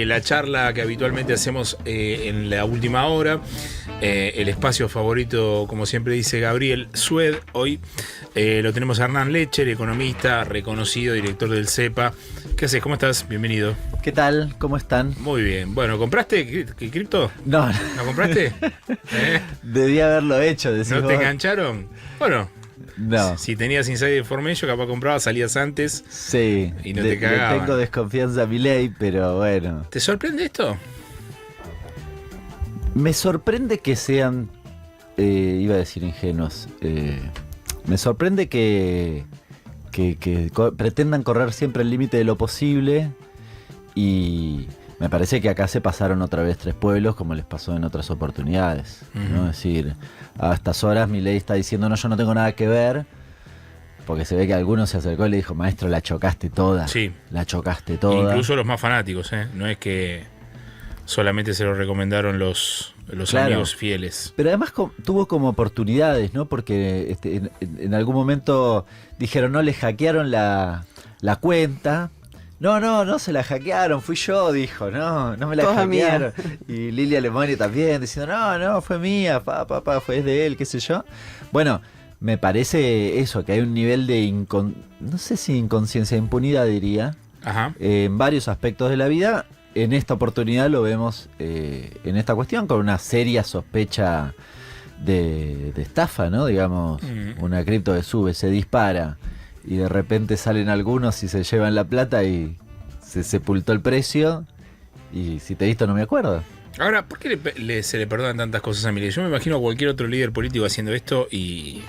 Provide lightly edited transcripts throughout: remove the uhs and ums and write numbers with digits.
La charla que habitualmente hacemos en la última hora, el espacio favorito, como siempre dice Gabriel Sued, hoy lo tenemos a Hernán Lecher, economista, reconocido, director del CEPA. ¿Qué haces? ¿Cómo estás? Bienvenido. ¿Qué tal? ¿Cómo están? Muy bien. Bueno, ¿compraste cripto? No. ¿No compraste? Debía haberlo hecho. ¿No te engancharon? Bueno. No. Si tenías Insider Information, capaz comprabas, salías antes. Sí. Y no te cagaban. Le tengo desconfianza a mi ley, pero bueno. ¿Te sorprende esto? Me sorprende que sean, iba a decir ingenuos, me sorprende que pretendan correr siempre el límite de lo posible, y me parece que acá se pasaron otra vez 3 pueblos como les pasó en otras oportunidades, ¿no? Es decir, a estas horas Milei está diciendo no, yo no tengo nada que ver, porque se ve que alguno se acercó y le dijo, maestro, la chocaste toda. Sí. La chocaste toda. Incluso los más fanáticos, no es que solamente se lo recomendaron los claro, amigos fieles. Pero además tuvo como oportunidades, ¿no? Porque en algún momento dijeron, no, le hackearon la cuenta. No se la hackearon, fui yo, dijo, no me la hackearon. Mía. Y Lilia Lemoni también, diciendo, no, fue mía, fue de él, qué sé yo. Bueno, me parece eso, que hay un nivel de, no sé si inconsciencia, impunidad diría, en varios aspectos de la vida. En esta oportunidad lo vemos en esta cuestión con una seria sospecha de estafa, ¿no? Digamos, una cripto que sube, se dispara, y de repente salen algunos y se llevan la plata y se sepultó el precio, y si te he visto no me acuerdo. Ahora, ¿por qué se le perdonan tantas cosas a Milei? Yo me imagino a cualquier otro líder político haciendo esto y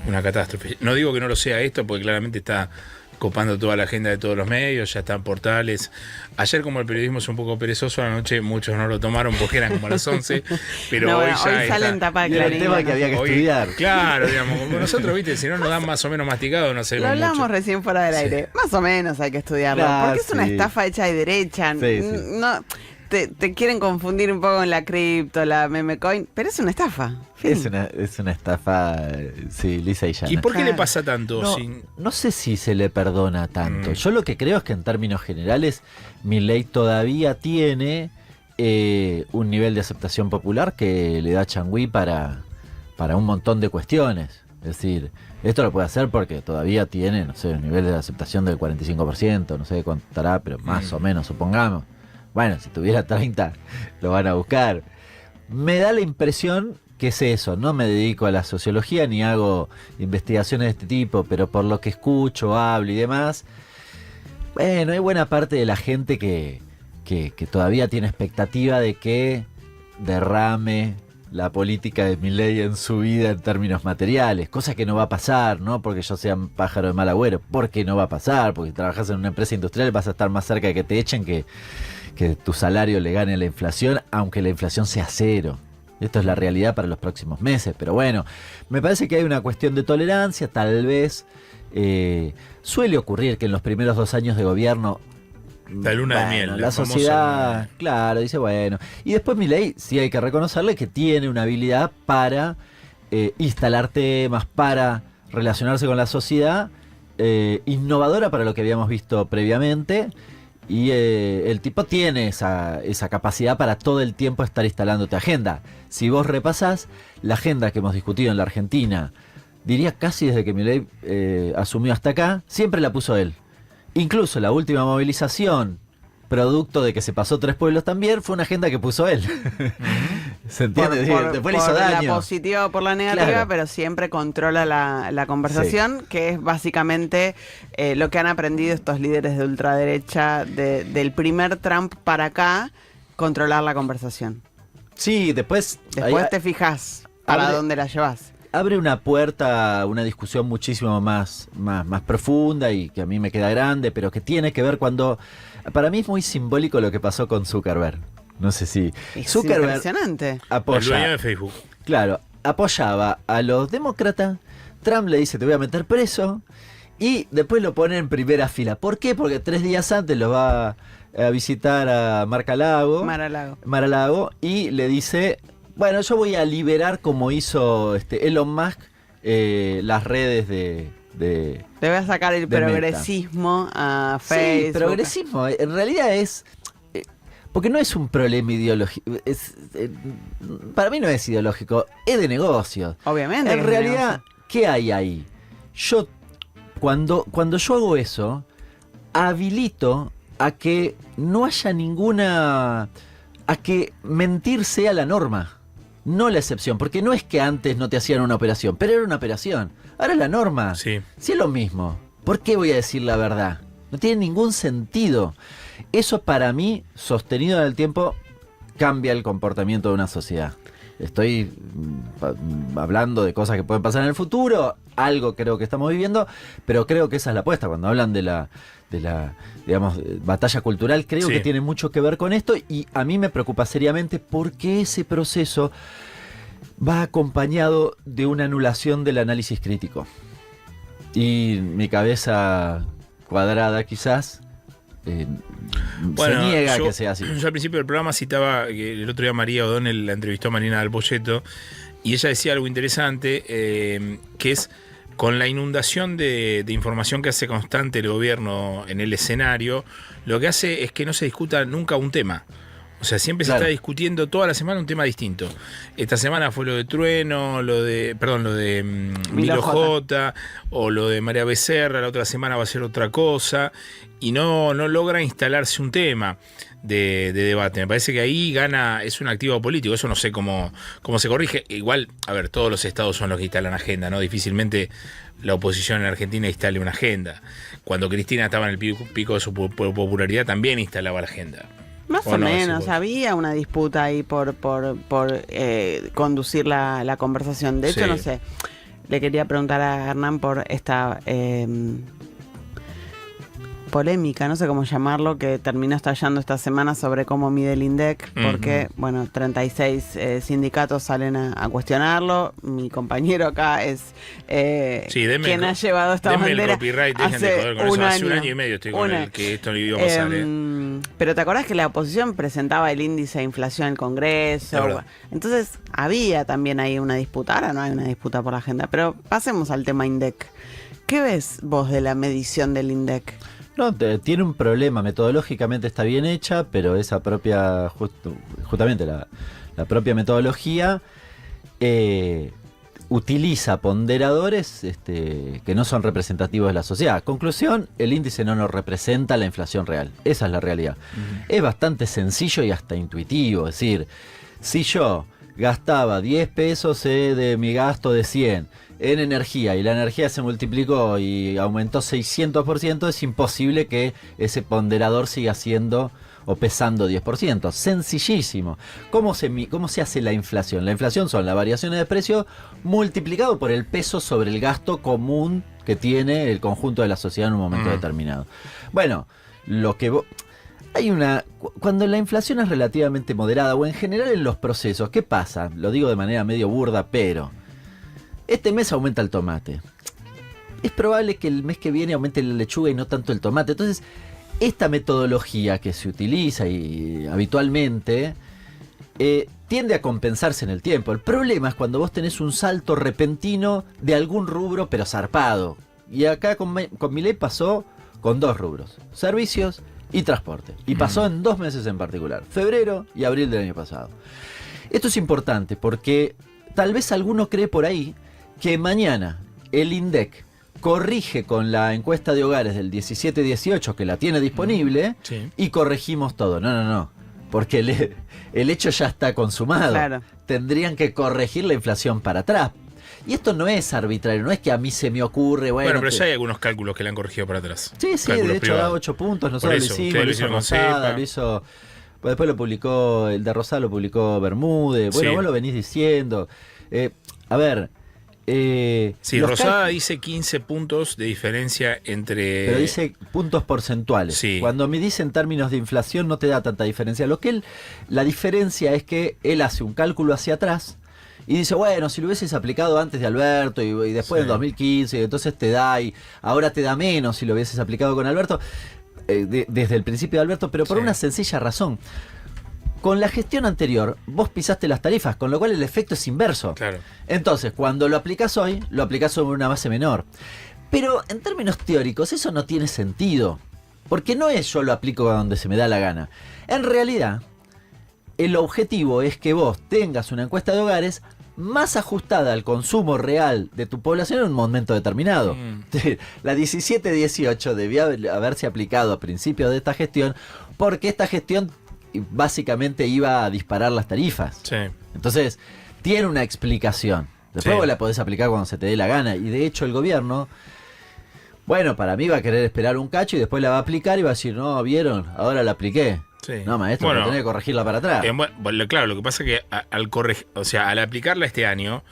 una catástrofe. No digo que no lo sea esto, porque claramente está copando toda la agenda de todos los medios, ya están portales. Ayer, como el periodismo es un poco perezoso, a la noche muchos no lo tomaron porque eran como las 11, pero no, hoy bueno, ya hoy salen tapa de el tema que había que estudiar. Claro, digamos, como nosotros, viste, si no nos dan más o menos masticado, no sé. Lo hablamos recién fuera del aire. Más o menos hay que estudiarlo, porque es una estafa hecha de derecha. Sí. No, te quieren confundir un poco con la cripto, la meme coin, pero es una estafa. Es una estafa, sí, lisa y llana. ¿Y por qué le pasa tanto? No sé si se le perdona tanto. Yo lo que creo es que en términos generales Milei todavía tiene un nivel de aceptación popular que le da changüí para un montón de cuestiones. Es decir, esto lo puede hacer porque todavía tiene, no sé, un nivel de aceptación del 45%, no sé cuánto estará, pero más o menos, supongamos. Bueno, si tuviera 30, lo van a buscar. Me da la impresión que es eso. No me dedico a la sociología ni hago investigaciones de este tipo, pero por lo que escucho, hablo y demás, bueno, hay buena parte de la gente que todavía tiene expectativa de que derrame la política de Milei en su vida en términos materiales, cosa que no va a pasar, no porque yo sea un pájaro de mal agüero, porque no va a pasar, porque si trabajas en una empresa industrial vas a estar más cerca de que te echen que tu salario le gane a la inflación, aunque la inflación sea cero. Esto es la realidad para los próximos meses, pero bueno, me parece que hay una cuestión de tolerancia, tal vez. Suele ocurrir que en los primeros 2 años de gobierno, la luna de miel, la sociedad, claro, dice bueno. Y después Milei, sí hay que reconocerle que tiene una habilidad para instalar temas, para relacionarse con la sociedad, innovadora para lo que habíamos visto previamente. Y el tipo tiene esa capacidad para todo el tiempo estar instalándote agenda. Si vos repasás la agenda que hemos discutido en la Argentina, diría casi desde que Milei asumió hasta acá, siempre la puso él. Incluso la última movilización, producto de que se pasó 3 pueblos también, fue una agenda que puso él. ¿Se entiende? Después le hizo daño. Por la positiva o por la negativa, claro, pero siempre controla la conversación, que es básicamente lo que han aprendido estos líderes de ultraderecha del primer Trump para acá, controlar la conversación. Sí, después te fijas para dónde la llevas. Abre una puerta a una discusión muchísimo más profunda y que a mí me queda grande, pero que tiene que ver cuando... Para mí es muy simbólico lo que pasó con Zuckerberg. No sé si... Es Zuckerberg impresionante. El dueño de Facebook. Claro, apoyaba a los demócratas, Trump le dice te voy a meter preso, y después lo pone en primera fila. ¿Por qué? Porque 3 días antes lo va a visitar a Mar-a-Lago y le dice... Bueno, yo voy a liberar, como hizo Elon Musk, las redes de Le voy a sacar el progresismo a Facebook. Sí, progresismo. En realidad es Porque no es un problema ideológico. Para mí no es ideológico, es de negocios. Obviamente. En realidad, ¿qué hay ahí? Yo, cuando yo hago eso, habilito a que no haya ninguna... a que mentir sea la norma, no la excepción. Porque no es que antes no te hacían una operación, pero era una operación. Ahora es la norma. Sí. Si es lo mismo, ¿por qué voy a decir la verdad? No tiene ningún sentido. Eso para mí, sostenido en el tiempo, cambia el comportamiento de una sociedad. Estoy hablando de cosas que pueden pasar en el futuro, algo creo que estamos viviendo, pero creo que esa es la apuesta. Cuando hablan de la digamos, batalla cultural, creo que tiene mucho que ver con esto, y a mí me preocupa seriamente porque ese proceso va acompañado de una anulación del análisis crítico. Y mi cabeza cuadrada quizás se niega a que sea así. Yo al principio del programa citaba que el otro día María O'Donnell la entrevistó a Marina Del Poyeto, y ella decía algo interesante, que es con la inundación de información que hace constante el gobierno en el escenario, lo que hace es que no se discuta nunca un tema. O sea, siempre se está discutiendo toda la semana un tema distinto. Esta semana fue lo de Trueno, lo de Milo J, o lo de María Becerra, la otra semana va a ser otra cosa, y no logra instalarse un tema de debate. Me parece que ahí gana, es un activo político, eso no sé cómo se corrige. Igual, a ver, todos los estados son los que instalan agenda, ¿no? Difícilmente la oposición en Argentina instale una agenda. Cuando Cristina estaba en el pico de su popularidad, también instalaba la agenda. Más o menos, había una disputa ahí por conducir la conversación. De hecho, no sé, le quería preguntar a Hernán por esta polémica, no sé cómo llamarlo, que terminó estallando esta semana sobre cómo mide el INDEC, porque, 36 sindicatos salen a cuestionarlo. Mi compañero acá es quien ha llevado esta bandera hace un año y medio estoy con él, que esto no iba a pasar. Pero ¿te acordás que la oposición presentaba el índice de inflación en el Congreso? Entonces había también ahí una disputa. Ahora no hay una disputa por la agenda, pero pasemos al tema INDEC. ¿Qué ves vos de la medición del INDEC? No, tiene un problema, metodológicamente está bien hecha, pero esa propia, justamente la propia metodología utiliza ponderadores que no son representativos de la sociedad. Conclusión, el índice no nos representa la inflación real, esa es la realidad. Es bastante sencillo y hasta intuitivo, es decir, si yo gastaba 10 pesos de mi gasto de 100 en energía y la energía se multiplicó y aumentó 600%, es imposible que ese ponderador siga siendo o pesando 10%. Sencillísimo. ¿Cómo se hace la inflación? La inflación son las variaciones de precio multiplicado por el peso sobre el gasto común que tiene el conjunto de la sociedad en un momento determinado. Bueno, cuando la inflación es relativamente moderada, o en general en los procesos, ¿qué pasa? Lo digo de manera medio burda, pero este mes aumenta el tomate. Es probable que el mes que viene aumente la lechuga y no tanto el tomate. Entonces, esta metodología que se utiliza y habitualmente tiende a compensarse en el tiempo. El problema es cuando vos tenés un salto repentino de algún rubro, pero zarpado. Y acá con Milei pasó con 2 rubros: servicios y transporte. Y pasó en 2 meses en particular, febrero y abril del año pasado. Esto es importante porque tal vez alguno cree por ahí que mañana el INDEC corrige con la encuesta de hogares del 17-18, que la tiene disponible, y corregimos todo. No. Porque el hecho ya está consumado. Claro. Tendrían que corregir la inflación para atrás. Y esto no es arbitrario, no es que a mí se me ocurre... Bueno, pero ya hay algunos cálculos que le han corregido para atrás. Sí, de hecho da 8 puntos. Nosotros lo hicimos, lo hizo Rosada, lo hizo... Después lo publicó, el de Rosada lo publicó Bermúdez. Bueno, vos lo venís diciendo. A ver... Rosada dice 15 puntos de diferencia entre... Pero dice puntos porcentuales. Sí. Cuando me dice en términos de inflación no te da tanta diferencia. La diferencia es que él hace un cálculo hacia atrás y dice, bueno, si lo hubieses aplicado antes de Alberto y después en 2015, entonces te da, y ahora te da menos si lo hubieses aplicado con Alberto, desde el principio de Alberto, pero por una sencilla razón. Con la gestión anterior, vos pisaste las tarifas, con lo cual el efecto es inverso. Claro. Entonces, cuando lo aplicás hoy, lo aplicás sobre una base menor. Pero en términos teóricos, eso no tiene sentido. Porque no es yo lo aplico donde se me da la gana. En realidad, el objetivo es que vos tengas una encuesta de hogares más ajustada al consumo real de tu población en un momento determinado. La 17-18 debía haberse aplicado a principios de esta gestión, porque esta gestión básicamente iba a disparar las tarifas. Sí. Entonces, tiene una explicación. Después vos la podés aplicar cuando se te dé la gana. Y de hecho el gobierno, bueno, para mí va a querer esperar un cacho y después la va a aplicar y va a decir, no, ¿vieron? Ahora la apliqué. Sí. No, maestro, Bueno, tenés que corregirla para atrás. Bueno, claro, lo que pasa es que al aplicarla este año,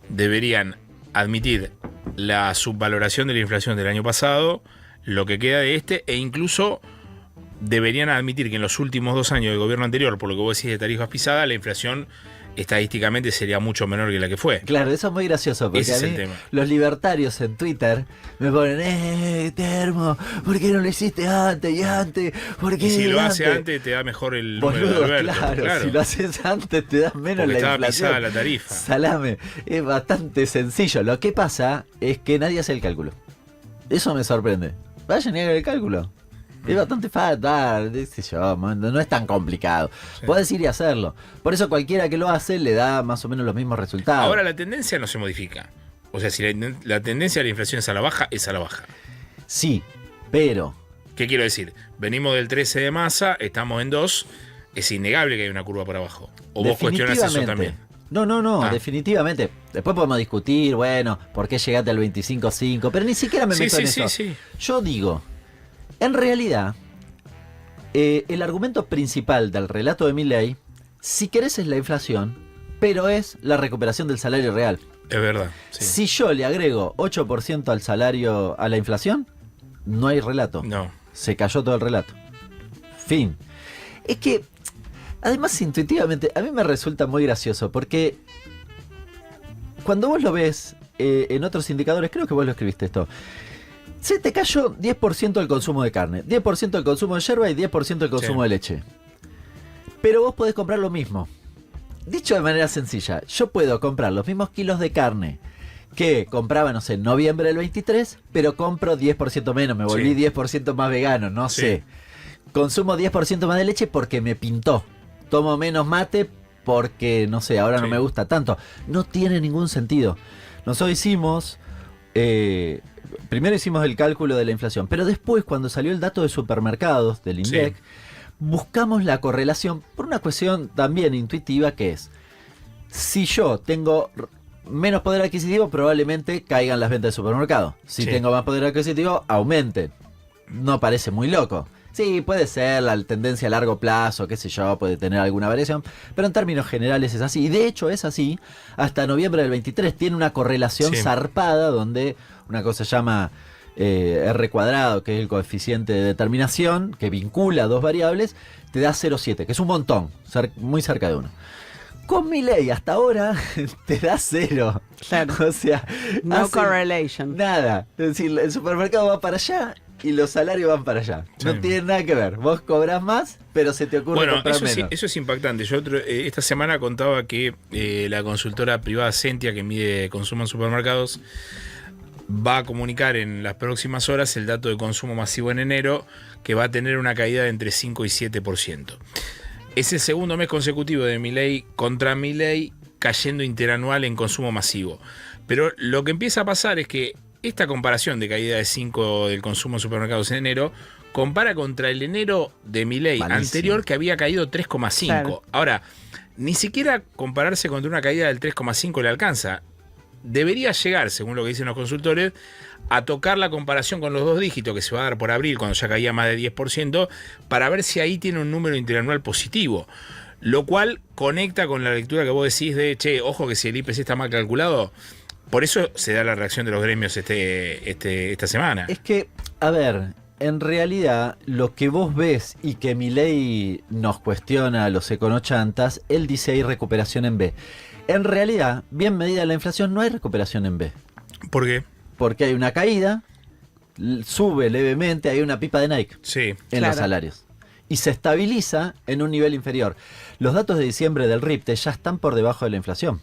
deberían admitir la subvaloración de la inflación del año pasado, lo que queda de este, e incluso deberían admitir que en los últimos 2 años del gobierno anterior, por lo que vos decís de tarifas pisadas, la inflación estadísticamente sería mucho menor que la que fue. Claro, eso es muy gracioso, porque Ese a es mí, el tema. los libertarios en Twitter me ponen, Termo, ¿por qué no lo hiciste antes y antes? ¿Por qué Y si lo hace antes, te da mejor el número Boludo, de Alberto. claro, si lo haces antes te das menos porque la estaba inflación. pisada la tarifa. Salame, es bastante sencillo. Lo que pasa es que nadie hace el cálculo. Eso me sorprende. Vayan y hagan el cálculo. Es bastante fácil, no es tan complicado. Sí. Podés ir y hacerlo. Por eso cualquiera que lo hace le da más o menos los mismos resultados. Ahora la tendencia no se modifica. O sea, si la tendencia de la inflación es a la baja, es a la baja. Sí, pero... ¿Qué quiero decir? Venimos del 13 de masa, estamos en 2, es innegable que hay una curva por abajo. ¿O vos cuestionás eso también? No, definitivamente. Después podemos discutir, bueno, por qué llegaste al 25.5, pero ni siquiera me meto en eso. Sí. Yo digo, en realidad, el argumento principal del relato de Milei, si querés, es la inflación, pero es la recuperación del salario real. Es verdad. Sí. Si yo le agrego 8% al salario, a la inflación, no hay relato. No. Se cayó todo el relato. Fin. Es que, además, intuitivamente, a mí me resulta muy gracioso, porque cuando vos lo ves en otros indicadores, creo que vos lo escribiste esto, se te cayó 10% el consumo de carne, 10% el consumo de yerba y 10% el consumo de leche. Pero vos podés comprar lo mismo. Dicho de manera sencilla, yo puedo comprar los mismos kilos de carne que compraba, no sé, en noviembre del 23, pero compro 10% menos, me volví 10% más vegano, no sé. Consumo 10% más de leche porque me pintó. Tomo menos mate porque, no sé, ahora no me gusta tanto. No tiene ningún sentido. Nosotros hicimos... primero hicimos el cálculo de la inflación, pero después, cuando salió el dato de supermercados del INDEC, buscamos la correlación por una cuestión también intuitiva, que es, si yo tengo menos poder adquisitivo, probablemente caigan las ventas de supermercado. Si tengo más poder adquisitivo, aumenten. No parece muy loco. Sí, puede ser la tendencia a largo plazo, qué sé yo, puede tener alguna variación, pero en términos generales es así. Y de hecho es así hasta noviembre del 23. Tiene una correlación zarpada donde una cosa se llama R cuadrado, que es el coeficiente de determinación, que vincula dos variables, te da 0,7, que es un montón, muy cerca de 1. Con Milei hasta ahora te da 0. Claro. O sea, no correlation. Nada. Es decir, el supermercado va para allá y los salarios van para allá. No tiene nada que ver. Vos cobrás más, pero se te ocurre comprar menos. Sí, eso es impactante. Yo esta semana contaba que la consultora privada Sentia, que mide consumo en supermercados, va a comunicar en las próximas horas el dato de consumo masivo en enero, que va a tener una caída de entre 5 y 7%. Es el segundo mes consecutivo de Milei contra Milei cayendo interanual en consumo masivo. Pero lo que empieza a pasar es que esta comparación de caída de 5 del consumo en supermercados en enero compara contra el enero de Milei anterior, que había caído 3,5. Claro. Ahora, ni siquiera compararse contra una caída del 3,5 le alcanza. Debería llegar, según lo que dicen los consultores, a tocar la comparación con los 2 dígitos que se va a dar por abril, cuando ya caía más de 10%, para ver si ahí tiene un número interanual positivo. Lo cual conecta con la lectura que vos decís de, ojo que si el IPC está mal calculado. Por eso se da la reacción de los gremios esta semana. Es que, a ver, en realidad lo que vos ves y que Milei nos cuestiona a los econochantas, él dice hay recuperación en B. En realidad, bien medida la inflación, no hay recuperación en B. ¿Por qué? Porque hay una caída, sube levemente, hay una pipa de Nike en los salarios. Y se estabiliza en un nivel inferior. Los datos de diciembre del RIPTE ya están por debajo de la inflación.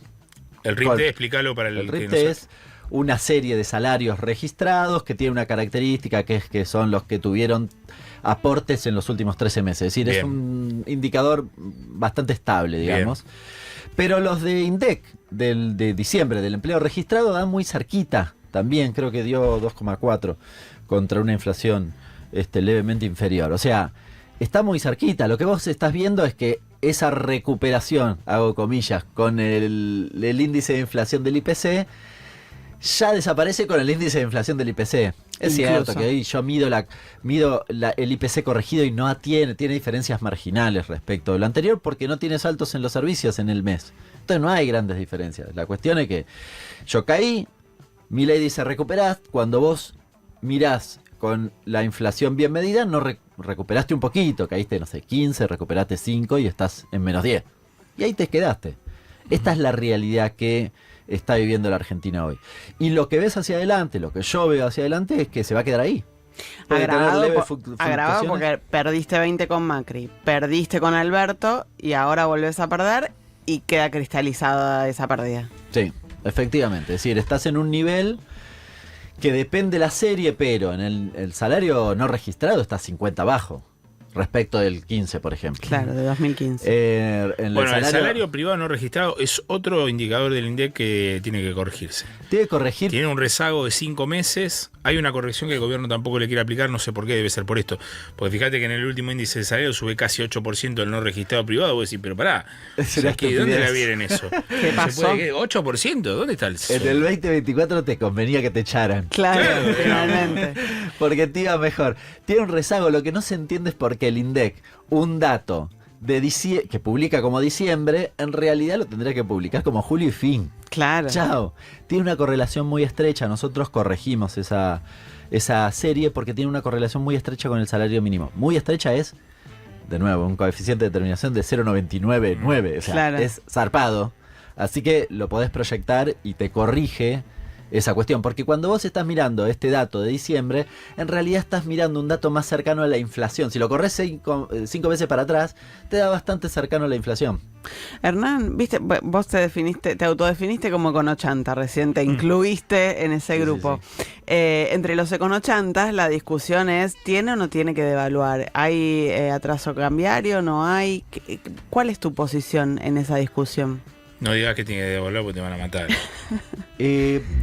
El RIPTE, explícalo para el RIPTE que no es una serie de salarios registrados que tiene una característica que es que son los que tuvieron aportes en los últimos 13 meses. Es decir, Bien. es un indicador bastante estable, digamos. Bien. Pero los de INDEC de diciembre, del empleo registrado, dan muy cerquita. También creo que dio 2,4 contra una inflación levemente inferior. O sea, está muy cerquita. Lo que vos estás viendo es que esa recuperación, hago comillas, con el índice de inflación del IPC, ya desaparece con el índice de inflación del IPC. Es cierto que ahí yo mido el IPC corregido y no tiene diferencias marginales respecto de lo anterior porque no tiene saltos en los servicios en el mes. Entonces no hay grandes diferencias. La cuestión es que yo caí, Milei dice recuperás, cuando vos mirás con la inflación bien medida, no recuperaste un poquito, caíste, no sé, 15, recuperaste 5 y estás en menos 10. Y ahí te quedaste. Esta es la realidad que está viviendo la Argentina hoy. Y lo que ves hacia adelante, lo que yo veo hacia adelante es que se va a quedar ahí. Agravado porque perdiste 20 con Macri, perdiste con Alberto y ahora volvés a perder y queda cristalizada esa pérdida. Sí, efectivamente. Es decir, estás en un nivel que depende de la serie, pero en el salario no registrado está 50 abajo. Respecto del 15, por ejemplo. Claro, de 2015. El salario privado no registrado es otro indicador del INDEC que tiene que corregirse. Tiene que corregir. Tiene un rezago de 5 meses. Hay una corrección que el gobierno tampoco le quiere aplicar, no sé por qué, debe ser por esto. Porque fíjate que en el último índice de salario sube casi 8% el no registrado privado. Vos decís, pero pará, ¿dónde la vienen eso? ¿Qué pasó? ¿8%? ¿Dónde está el sol? En el 2024 te convenía que te echaran. Claro, finalmente. Porque te iba mejor. Tiene un rezago, lo que no se entiende es por qué el INDEC, un dato de que publica como diciembre, en realidad lo tendría que publicar como julio y fin. Claro. Chao. Tiene una correlación muy estrecha. Nosotros corregimos esa serie porque tiene una correlación muy estrecha con el salario mínimo. Muy estrecha es, de nuevo, un coeficiente de determinación de 0,999. O sea, claro, es zarpado. Así que lo podés proyectar y te corrige esa cuestión, porque cuando vos estás mirando este dato de diciembre, en realidad estás mirando un dato más cercano a la inflación. Si lo corres 5 veces para atrás, te da bastante cercano a la inflación. Hernán, viste, vos te autodefiniste como econochanta, recién te incluiste en ese grupo. Sí. Entre los econochantas, la discusión es, ¿tiene o no tiene que devaluar? ¿Hay atraso cambiario? ¿No hay? ¿Cuál es tu posición en esa discusión? No digas que tiene que devolver porque te van a matar.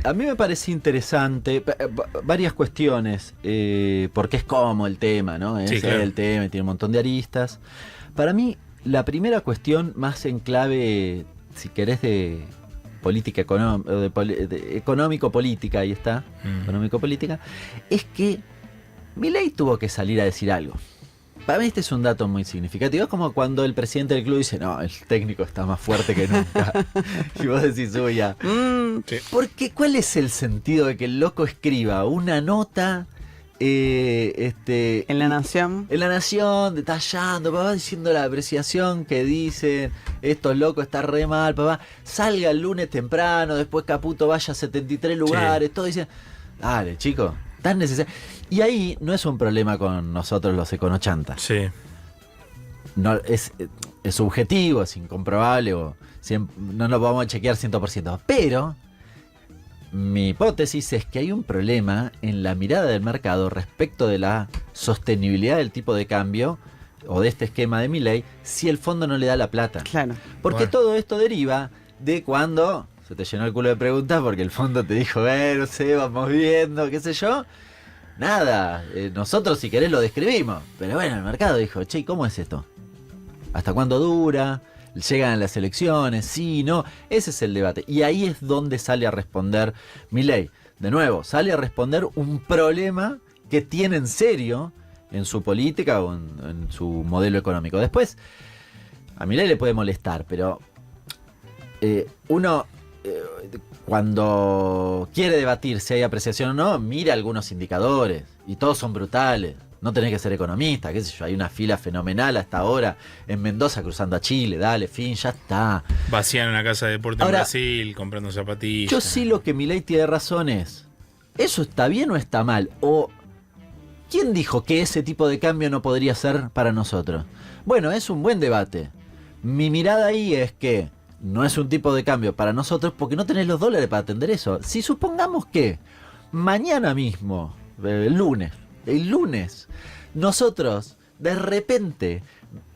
A mí me parece interesante varias cuestiones, porque es como el tema, ¿no? Es claro, el tema, tiene un montón de aristas. Para mí, la primera cuestión más en clave, si querés, de política económico-política, ahí está, económico-política, es que Milei tuvo que salir a decir algo. Para mí este es un dato muy significativo. Es como cuando el presidente del club dice, no, el técnico está más fuerte que nunca. Y vos decís, uy, ya. Sí. Porque ¿cuál es el sentido de que el loco escriba una nota en La Nación? En La Nación, detallando, papá, diciendo la apreciación que dicen, estos locos está re mal, papá. Salga el lunes temprano, después Caputo vaya a 73 lugares, sí, todo dice, dale, chico, tan necesario. Y ahí no es un problema con nosotros los econochantas. Sí. No, es subjetivo, es incomprobable, no lo vamos a chequear 100%. Pero mi hipótesis es que hay un problema en la mirada del mercado respecto de la sostenibilidad del tipo de cambio o de este esquema de Milei si el fondo no le da la plata. Claro. Porque todo esto deriva de cuando se te llenó el culo de preguntas porque el fondo te dijo, no sé, vamos viendo, qué sé yo. Nada, nosotros si querés lo describimos. Pero bueno, el mercado dijo, che, ¿cómo es esto? ¿Hasta cuándo dura? ¿Llegan las elecciones? Sí, no. Ese es el debate. Y ahí es donde sale a responder Milei. De nuevo, sale a responder un problema que tiene en serio en su política o en su modelo económico. Después, a Milei le puede molestar, pero uno... cuando quiere debatir si hay apreciación o no, mira algunos indicadores y todos son brutales. No tenés que ser economista, qué sé yo, hay una fila fenomenal hasta ahora en Mendoza cruzando a Chile, dale, fin, ya está. Vacían una casa de deporte en Brasil, comprando zapatillas. Yo sí lo que Milei tiene razón es, ¿eso está bien o está mal? O ¿quién dijo que ese tipo de cambio no podría ser para nosotros? Bueno, es un buen debate. Mi mirada ahí es que no es un tipo de cambio para nosotros porque no tenés los dólares para atender eso. Si supongamos que mañana mismo, el lunes, nosotros de repente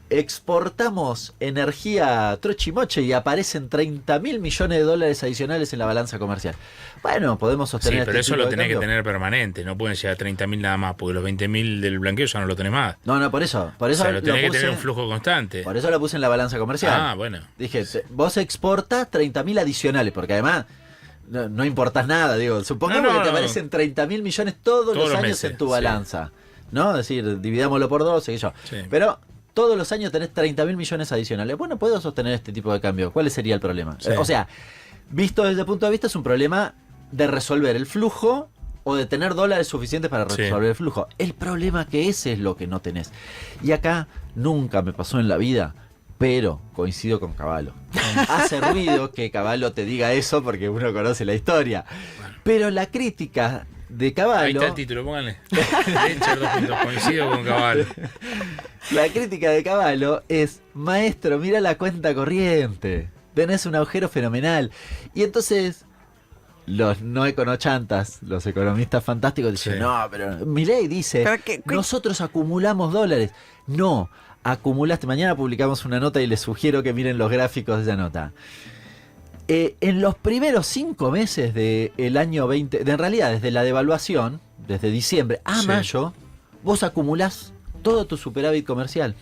exportamos energía trochimoche y aparecen 30.000 millones de dólares adicionales en la balanza comercial. Bueno, podemos sostener. Sí, pero eso lo tenés que tener permanente, no pueden llegar a 30.000 nada más, porque los 20.000 del blanqueo ya no lo tenés más. No, por eso. O sea, lo tenés que tener un flujo constante. Por eso lo puse en la balanza comercial. Ah, bueno. Dije, vos exportas 30.000 adicionales, porque además no importás nada, digo. Supongamos que te aparecen 30.000 millones todos los años meses, en tu balanza. Sí. ¿No? Es decir, dividámoslo por 12 y yo. Sí. Pero todos los años tenés 30.000 millones adicionales. Bueno, puedo sostener este tipo de cambio. ¿Cuál sería el problema? Sí. O sea, visto desde el punto de vista, es un problema de resolver el flujo o de tener dólares suficientes para resolver el flujo. El problema que ese es lo que no tenés. Y acá nunca me pasó en la vida, pero coincido con Cavallo. Hace ruido que Cavallo te diga eso porque uno conoce la historia. Pero la crítica de Cavallo... Ahí está el título, pónganle. Coincido con Cavallo. La crítica de Cavallo es: maestro, mira la cuenta corriente. Tenés un agujero fenomenal. Y entonces los no econochantas, los economistas fantásticos dicen, no, pero Milei dice, nosotros acumulamos dólares. No, acumulaste. Mañana publicamos una nota y les sugiero que miren los gráficos de esa nota. En los primeros 5 meses del año 20, en realidad desde la devaluación, desde diciembre a mayo, vos acumulás todo tu superávit comercial.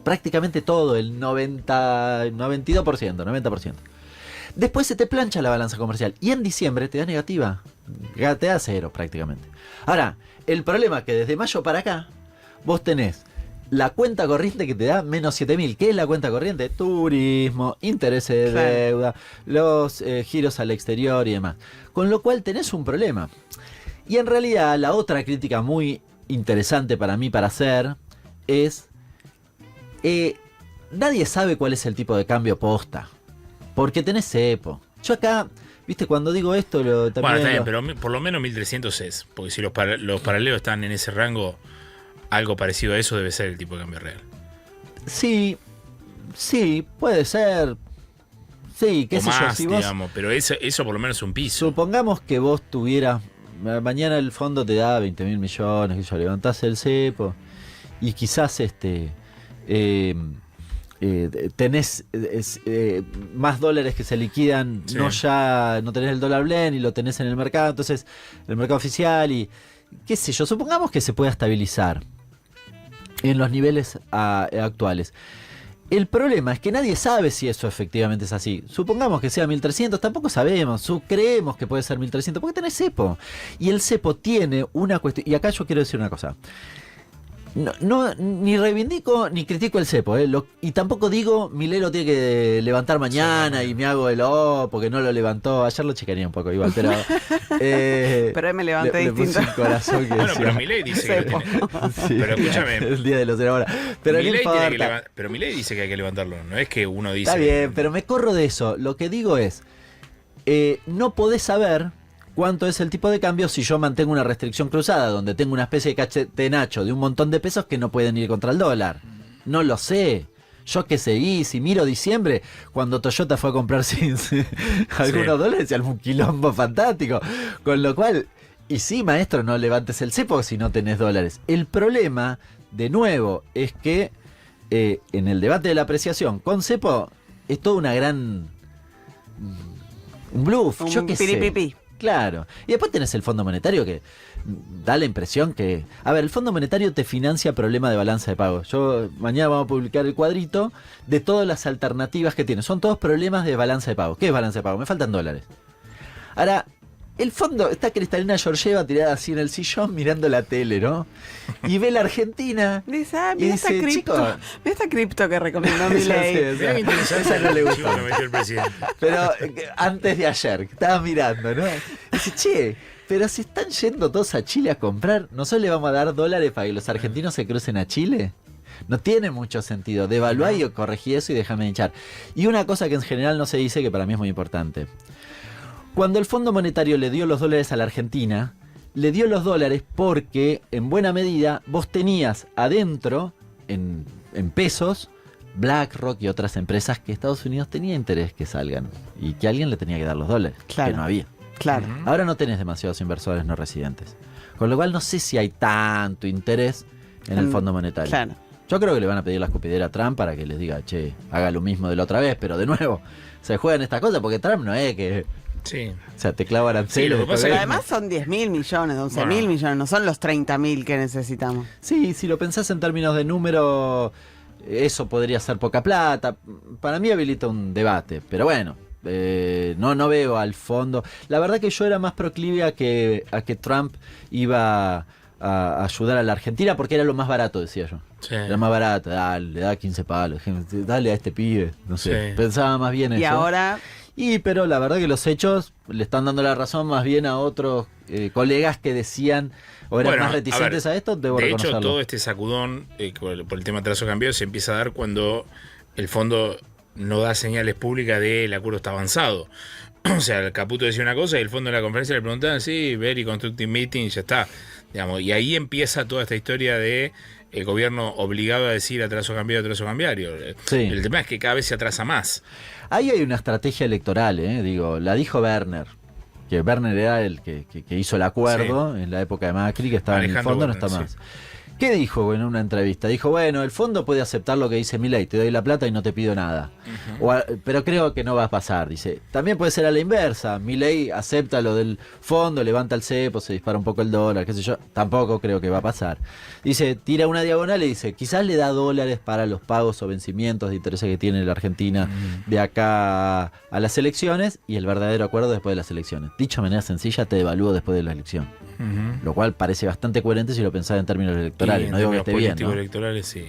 Prácticamente todo, el 92%. Después se te plancha la balanza comercial y en diciembre te da negativa. Te da cero prácticamente. Ahora, el problema es que desde mayo para acá vos tenés la cuenta corriente que te da menos 7.000. ¿Qué es la cuenta corriente? Turismo, intereses de deuda, los giros al exterior y demás. Con lo cual tenés un problema. Y en realidad la otra crítica muy interesante para mí para hacer es... nadie sabe cuál es el tipo de cambio posta. Porque tenés cepo. Yo acá, viste, cuando digo esto... También bueno, está bien, pero por lo menos 1.300 es. Porque si los paralelos están en ese rango, algo parecido a eso debe ser el tipo de cambio real. Sí, puede ser. Sí, qué sé más, yo. Si vos, digamos, pero eso por lo menos es un piso. Supongamos que vos tuvieras... Mañana el fondo te da 20.000 millones, que yo levantás el cepo y quizás tenés más dólares que se liquidan, no tenés el dólar blend y lo tenés en el mercado, entonces el mercado oficial y qué sé yo, supongamos que se pueda estabilizar en los niveles actuales. El problema es que nadie sabe si eso efectivamente es así. Supongamos que sea 1.300, tampoco sabemos, creemos que puede ser 1.300 porque tenés cepo. Y el cepo tiene una cuestión, y acá yo quiero decir una cosa. No, ni reivindico ni critico el cepo, y tampoco digo Milei lo tiene que levantar mañana y me hago el porque no lo levantó. Ayer lo checaría un poco igual, pero pero ahí me levanté distinto. Puse un corazón que bueno, pero Milei dice que lo tiene. Sí, pero escúchame, el día de los enamorados. Pero Milei dice que hay que levantarlo, no es que uno dice. Está bien, pero me corro de eso. Lo que digo es, no podés saber cuánto es el tipo de cambio si yo mantengo una restricción cruzada, donde tengo una especie de cachetenacho de un montón de pesos que no pueden ir contra el dólar. No lo sé. Yo que seguí, si miro diciembre, cuando Toyota fue a comprar algunos dólares, y algún quilombo fantástico. Con lo cual, y sí, maestro, no levantes el cepo si no tenés dólares. El problema, de nuevo, es que en el debate de la apreciación con cepo es toda una gran... un bluff, yo qué sé. Claro. Y después tenés el Fondo Monetario que da la impresión que... A ver, el Fondo Monetario te financia problema de balanza de pagos. Mañana vamos a publicar el cuadrito de todas las alternativas que tiene. Son todos problemas de balanza de pagos. ¿Qué es balanza de pagos? Me faltan dólares. Ahora, el fondo, está Cristalina Georgieva tirada así en el sillón mirando la tele, ¿no? Y ve la Argentina. Dice, mira esta cripto. Mira esta cripto que recomendó Milei. Esa no le gustó. Pero antes de ayer, estaba mirando, ¿no? Dice, che, pero si están yendo todos a Chile a comprar, ¿nosotros le vamos a dar dólares para que los argentinos se crucen a Chile? No tiene mucho sentido. Devaluá y corregí eso y déjame hinchar. Y una cosa que en general no se dice, que para mí es muy importante. Cuando el Fondo Monetario le dio los dólares a la Argentina, le dio los dólares porque, en buena medida, vos tenías adentro, en pesos, BlackRock y otras empresas que Estados Unidos tenía interés que salgan y que alguien le tenía que dar los dólares, que no había. Claro. Ahora no tenés demasiados inversores no residentes. Con lo cual no sé si hay tanto interés en el Fondo Monetario. Claro. Yo creo que le van a pedir la escupidera a Trump para que les diga, che, haga lo mismo de la otra vez, pero de nuevo, se juegan estas cosas porque Trump no es que... Sí. O sea, te clava aranceles. Sí, Pero además son 10.000 millones, 11.000 millones, no son los 30.000 que necesitamos. Sí, si lo pensás en términos de número, eso podría ser poca plata. Para mí habilita un debate, pero bueno, no veo al fondo. La verdad que yo era más proclive a que Trump iba a ayudar a la Argentina porque era lo más barato, decía yo. Sí. Era más barato, dale, le da 15 palos, dale a este pibe, no sé. Sí. Pensaba más bien Y eso. ahora... Pero la verdad que los hechos le están dando la razón más bien a otros colegas que decían o eran más reticentes a esto, debo reconocerlo. De hecho, todo este sacudón por el tema trazo cambio se empieza a dar cuando el fondo no da señales públicas de el acuerdo está avanzado. O sea, el Caputo decía una cosa y el fondo de la conferencia le preguntaban, sí, very constructive meeting, ya está. Digamos, y ahí empieza toda esta historia de el gobierno obligado a decir atraso cambiario. Sí. El tema es que cada vez se atrasa más. Ahí hay una estrategia electoral, digo, la dijo Werner, que Werner era el que hizo el acuerdo en la época de Macri, que estaba Alejandro en el fondo, Werner, no está más. sí. ¿Qué dijo en una entrevista? Dijo, bueno, el fondo puede aceptar lo que dice Milei, te doy la plata y no te pido nada. Pero creo que no va a pasar, dice. También puede ser a la inversa. Milei acepta lo del fondo, levanta el cepo, se dispara un poco el dólar, qué sé yo. Tampoco creo que va a pasar. Dice, tira una diagonal y dice, quizás le da dólares para los pagos o vencimientos de intereses que tiene la Argentina de acá a las elecciones y el verdadero acuerdo después de las elecciones. Dicho de manera sencilla, te devalúo después de la elección. Lo cual parece bastante coherente si lo pensás en términos electorales. No digo que esté bien, ¿no? Electorales, sí,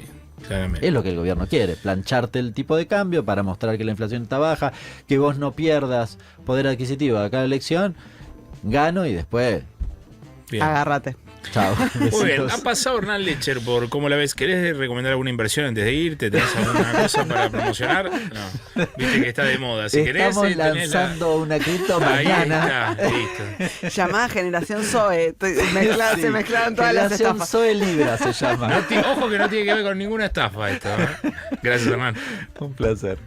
claramente. Es lo que el gobierno quiere, plancharte el tipo de cambio para mostrar que la inflación está baja, que vos no pierdas poder adquisitivo de cada elección, gano y después... Bien. Agárrate. Chao. Muy bien, ha pasado Hernán Lecher por cómo la ves. ¿Querés recomendar alguna inversión antes de irte? ¿Tenés alguna cosa para promocionar? No. Viste que está de moda. Si Estamos querés, lanzando una cripto mañana. Ahí está, listo. Llamada Generación Zoe. Se mezclaron todas las Generación estafas. Zoe Libra se llama. Ojo que no tiene que ver con ninguna estafa esto. Gracias, Hernán. Un placer.